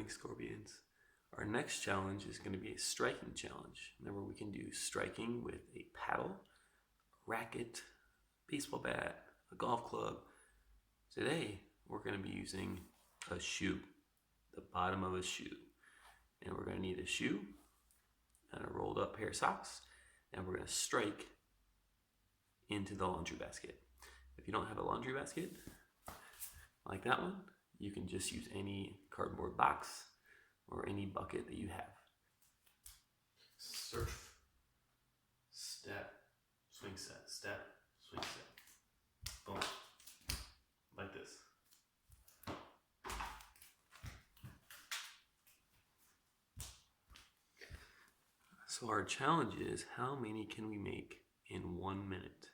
morning, Scorpions. Our next challenge is going to be a striking challenge. Remember, we can do striking with a paddle, a racket, baseball bat, a golf club. Today, we're going to be using a shoe, the bottom of a shoe. And we're going to need a shoe and a rolled up pair of socks, and we're going to strike into the laundry basket. If you don't have a laundry basket like that one, you can just use any cardboard box or any bucket that you have. Surf, step, swing set, step, swing set. Boom. Like this. So our challenge is, how many can we make in 1 minute?